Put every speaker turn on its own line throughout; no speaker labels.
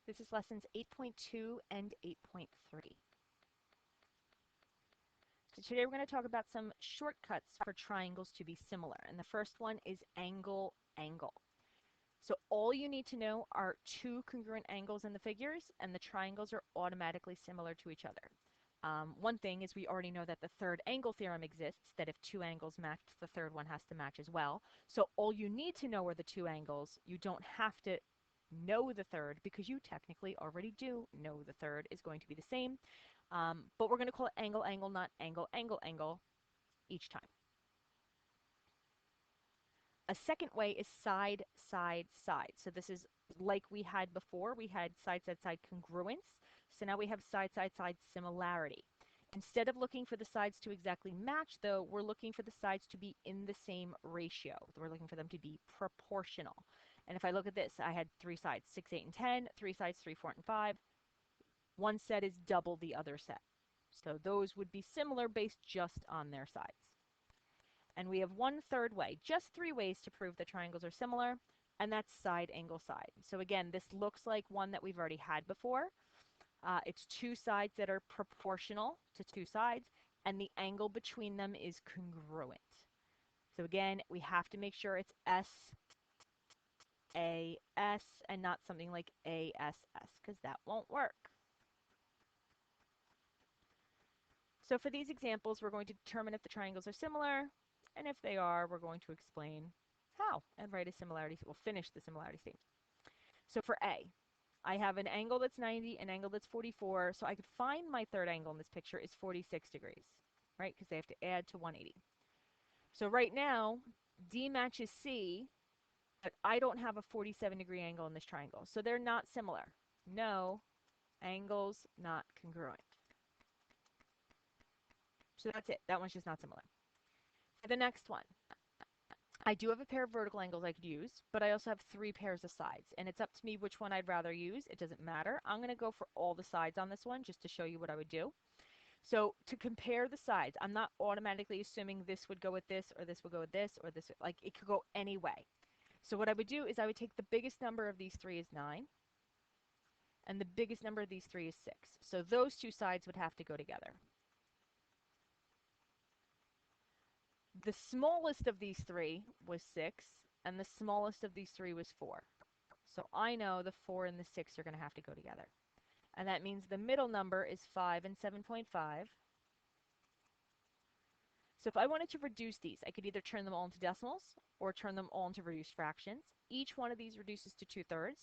This is lessons 8.2 and 8.3. So today we're going to talk about some shortcuts for triangles to be similar. And the first one is angle, angle. So all you need to know are two congruent angles in the figures, and the triangles are automatically similar to each other. One thing is we already know that the third angle theorem exists, that if two angles match, the third one has to match as well. So all you need to know are the two angles. You don't have to know the third because you technically already do know the third is going to be the same. But we're going to call it angle, angle, not angle, angle, angle each time. A second way is side, side, side. So this is like we had before. We had side, side, side congruence. So now we have side, side, side similarity. Instead of looking for the sides to exactly match, though, we're looking for the sides to be in the same ratio. We're looking for them to be proportional. And if I look at this, I had three sides, 6, 8, and 10, three sides, 3, 4, and 5. One set is double the other set. So those would be similar based just on their sides. And we have one third way, just three ways to prove that triangles are similar, and that's side, angle, side. So again, this looks like one that we've already had before. It's two sides that are proportional to two sides, and the angle between them is congruent. So again, we have to make sure it's SAS and not something like ASS, because that won't work. So for these examples, we're going to determine if the triangles are similar, and if they are, we're going to explain how and write a similarity. We'll finish the similarity statement. So for A, I have an angle that's 90, an angle that's 44, so I could find my third angle in this picture is 46 degrees, right? Because they have to add to 180. So right now, D matches C, but I don't have a 47-degree angle in this triangle. So they're not similar. No, angles not congruent. So that's it. That one's just not similar. For the next one, I do have a pair of vertical angles I could use, but I also have three pairs of sides, and it's up to me which one I'd rather use. It doesn't matter. I'm going to go for all the sides on this one just to show you what I would do. So to compare the sides, I'm not automatically assuming this would go with this, or this would go with this, or this. Like, it could go any way. So what I would do is I would take the biggest number of these three is 9, and the biggest number of these three is 6. So those two sides would have to go together. The smallest of these three was 6, and the smallest of these three was 4. So I know the 4 and the 6 are going to have to go together. And that means the middle number is 5 and 7.5. So if I wanted to reduce these, I could either turn them all into decimals or turn them all into reduced fractions. Each one of these reduces to 2/3.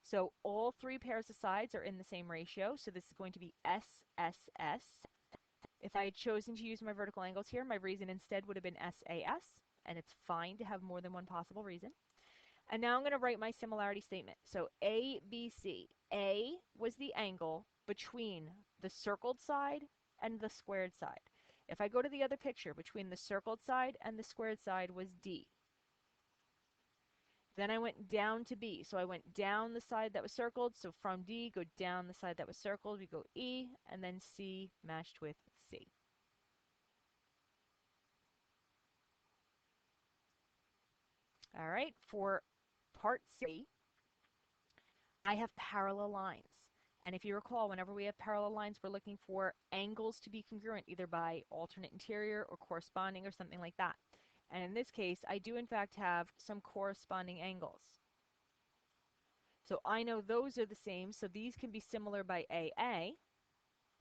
So all three pairs of sides are in the same ratio. So this is going to be SSS. If I had chosen to use my vertical angles here, my reason instead would have been SAS, and it's fine to have more than one possible reason. And now I'm going to write my similarity statement. So ABC. A was the angle between the circled side and the squared side. If I go to the other picture, between the circled side and the squared side was D. Then I went down to B. So I went down the side that was circled. So from D, go down the side that was circled. We go E, and then C matched with C. All right, for part C, I have parallel lines. And if you recall, whenever we have parallel lines, we're looking for angles to be congruent, either by alternate interior or corresponding or something like that. And in this case, I do in fact have some corresponding angles. So I know those are the same, so these can be similar by AA,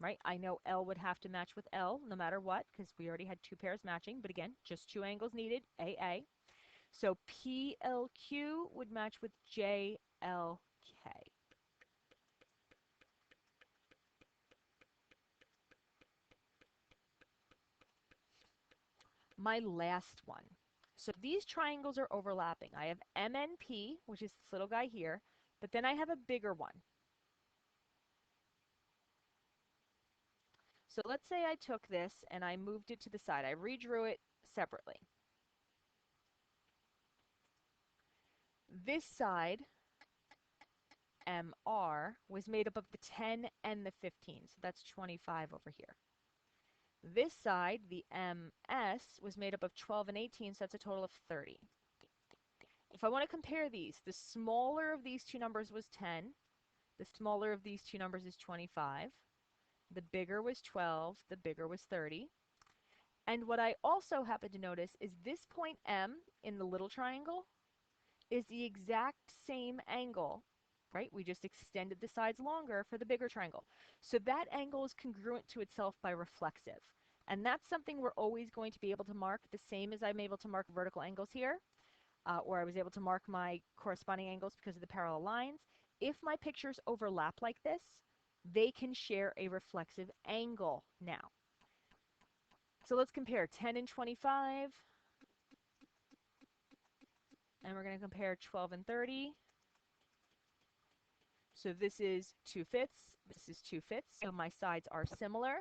right? I know L would have to match with L no matter what, because we already had two pairs matching, but again, just two angles needed, AA. So PLQ would match with JLK. My last one. So these triangles are overlapping. I have MNP, which is this little guy here, but then I have a bigger one. So let's say I took this and I moved it to the side. I redrew it separately. This side, MR, was made up of the 10 and the 15, so that's 25 over here. This side, the MS, was made up of 12 and 18, so that's a total of 30. If I want to compare these, the smaller of these two numbers was 10, the smaller of these two numbers is 25, the bigger was 12, the bigger was 30. And what I also happen to notice is this point M in the little triangle is the exact same angle, right? We just extended the sides longer for the bigger triangle. So that angle is congruent to itself by reflexive. And that's something we're always going to be able to mark, the same as I'm able to mark vertical angles here, or I was able to mark my corresponding angles because of the parallel lines. If my pictures overlap like this, they can share a reflexive angle now. So let's compare 10 and 25. And we're going to compare 12 and 30. So this is 2/5, this is 2/5, so my sides are similar.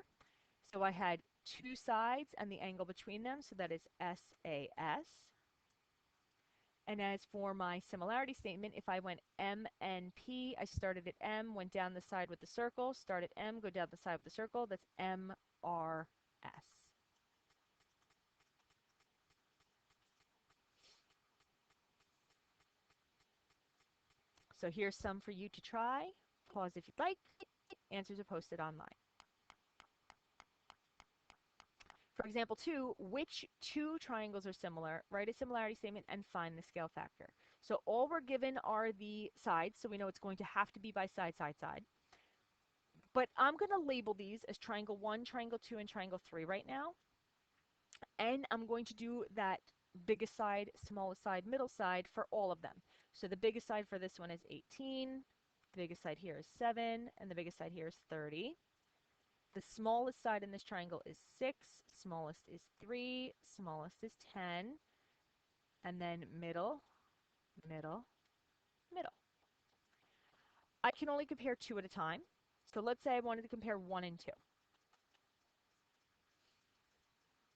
So I had two sides and the angle between them, so that is SAS. And as for my similarity statement, if I went M and P, I started at M, went down the side with the circle, start at M, go down the side with the circle, that's MRS. So here's some for you to try. Pause if you'd like. Answers are posted online. For example 2, which two triangles are similar? Write a similarity statement and find the scale factor. So all we're given are the sides, so we know it's going to have to be by side, side, side. But I'm going to label these as triangle 1, triangle 2, and triangle 3 right now. And I'm going to do that biggest side, smallest side, middle side for all of them. So the biggest side for this one is 18, the biggest side here is 7, and the biggest side here is 30. The smallest side in this triangle is 6, smallest is 3, smallest is 10, and then middle, middle, middle. I can only compare 2 at a time. So let's say I wanted to compare 1 and 2.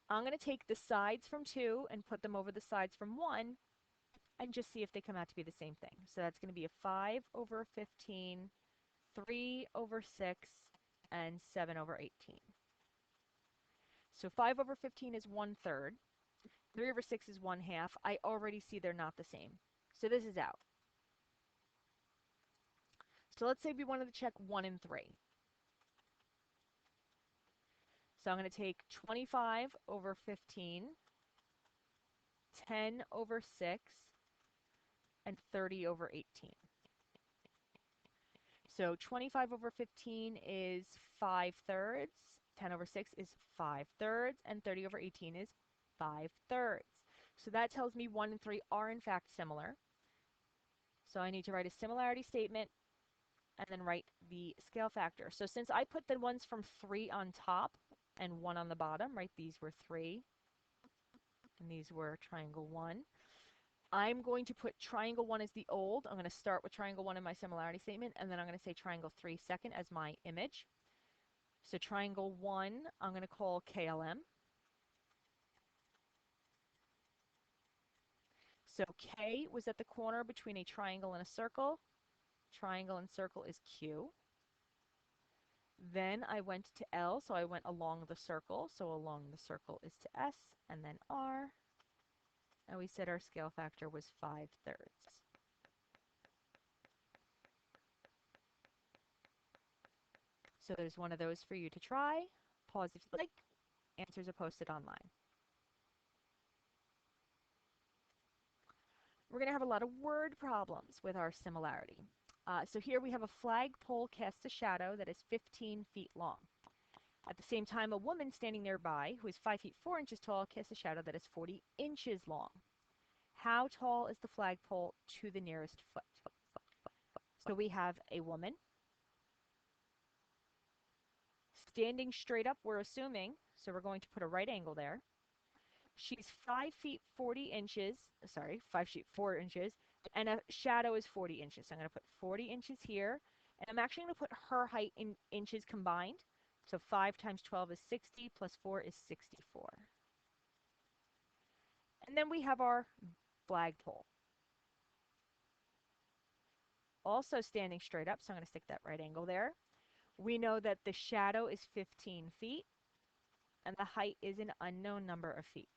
I'm going to take the sides from 2 and put them over the sides from 1 and just see if they come out to be the same thing. So that's going to be a 5 over 15, 3 over 6, and 7 over 18. So 5 over 15 is 1/3. 3 over 6 is 1/2. I already see they're not the same. So this is out. So let's say we wanted to check 1 and 3. So I'm going to take 25 over 15, 10 over 6, and 30 over 18. So 25 over 15 is 5/3, 10 over 6 is 5/3, and 30 over 18 is 5/3. So that tells me 1 and 3 are in fact similar. So I need to write a similarity statement and then write the scale factor. So since I put the ones from 3 on top and 1 on the bottom, right, these were 3 and these were triangle 1. I'm going to put triangle 1 as the old. I'm going to start with triangle 1 in my similarity statement, and then I'm going to say triangle 3 second as my image. So triangle 1, I'm going to call KLM. So K was at the corner between a triangle and a circle. Triangle and circle is Q. Then I went to L, so I went along the circle. So along the circle is to S, and then R. And we said our scale factor was 5/3. So there's one of those for you to try. Pause if you like. Answers are posted online. We're going to have a lot of word problems with our similarity. So here we have a flagpole casts a shadow that is 15 feet long. At the same time, a woman standing nearby, who is 5 feet 4 inches tall, casts a shadow that is 40 inches long. How tall is the flagpole to the nearest foot? So we have a woman standing straight up, we're assuming, so we're going to put a right angle there. She's 5 feet 40 inches, sorry, 5 feet 4 inches, and a shadow is 40 inches. So I'm going to put 40 inches here, and I'm actually going to put her height in inches combined. So 5 times 12 is 60, plus 4 is 64. And then we have our flagpole. Also standing straight up, so I'm going to stick that right angle there. We know that the shadow is 15 feet, and the height is an unknown number of feet.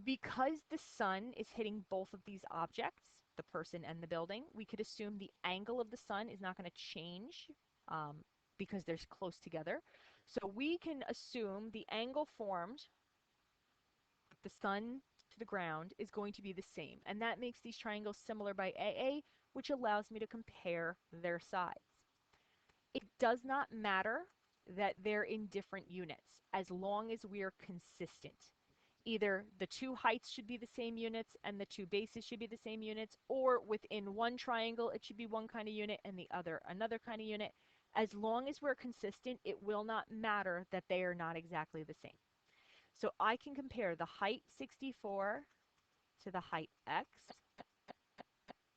Because the sun is hitting both of these objects, the person and the building, we could assume the angle of the sun is not going to change um, because they're close together. So we can assume the angle formed, the sun to the ground, is going to be the same. And that makes these triangles similar by AA, which allows me to compare their sides. It does not matter that they're in different units as long as we're consistent. Either the two heights should be the same units and the two bases should be the same units, or within one triangle it should be one kind of unit and the other another kind of unit. As long as we're consistent, it will not matter that they are not exactly the same. So I can compare the height 64 to the height x,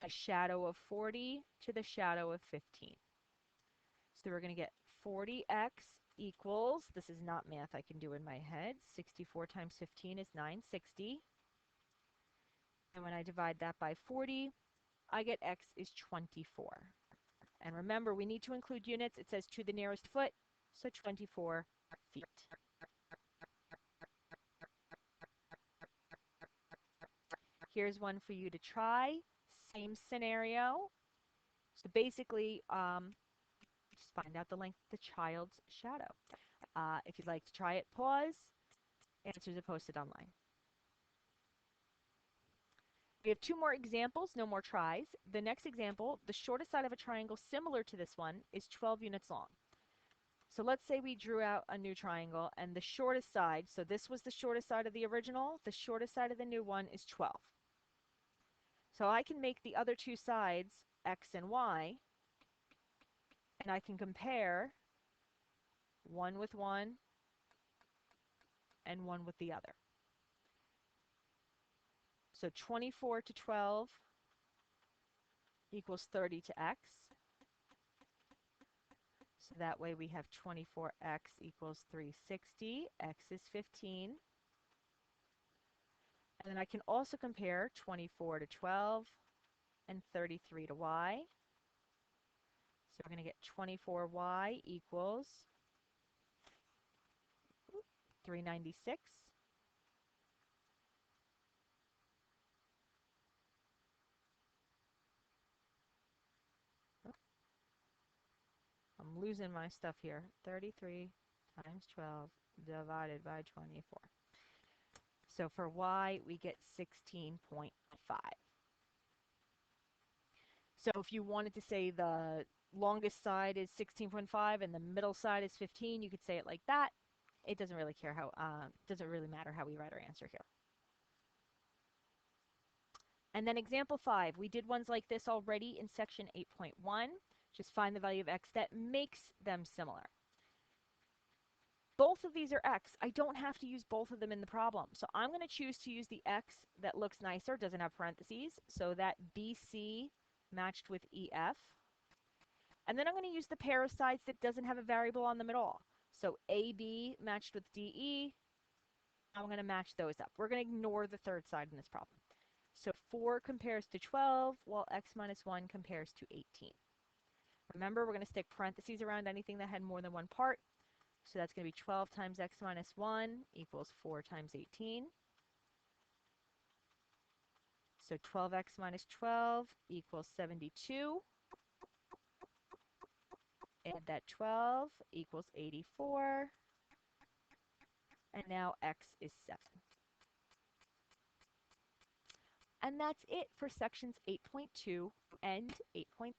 a shadow of 40 to the shadow of 15. So we're going to get 40x equals, this is not math I can do in my head, 64 times 15 is 960. And when I divide that by 40, I get x is 24. And remember, we need to include units. It says to the nearest foot, so 24 feet. Here's one for you to try. Same scenario. So basically, just find out the length of the child's shadow. If you'd like to try it, pause. Answers are posted online. We have two more examples, no more tries. The next example, the shortest side of a triangle similar to this one is 12 units long. So let's say we drew out a new triangle and the shortest side, so this was the shortest side of the original, the shortest side of the new one is 12. So I can make the other two sides, x and y, and I can compare one with one and one with the other. So 24 to 12 equals 30 to x. So that way we have 24x equals 360, x is 15. And then I can also compare 24 to 12 and 33 to y. So we're going to get 24y equals 396. Oh, I'm losing my stuff here. 33 times 12 divided by 24. So for y, we get 16.5. So if you wanted to say the longest side is 16.5 and the middle side is 15, you could say it like that. It doesn't really care how, doesn't really matter how we write our answer here. And then example 5, we did ones like this already in section 8.1. Just find the value of x that makes them similar. Both of these are x. I don't have to use both of them in the problem. So I'm going to choose to use the x that looks nicer, doesn't have parentheses, so that BC matched with EF. And then I'm going to use the pair of sides that doesn't have a variable on them at all. So AB matched with DE. I'm going to match those up. We're going to ignore the third side in this problem. So 4 compares to 12, while x minus 1 compares to 18. Remember, we're going to stick parentheses around anything that had more than one part. So that's going to be 12 times x minus 1 equals 4 times 18. So 12x minus 12 equals 72. Add that 12 equals 84. And now x is 7. And that's it for sections 8.2 and 8.3.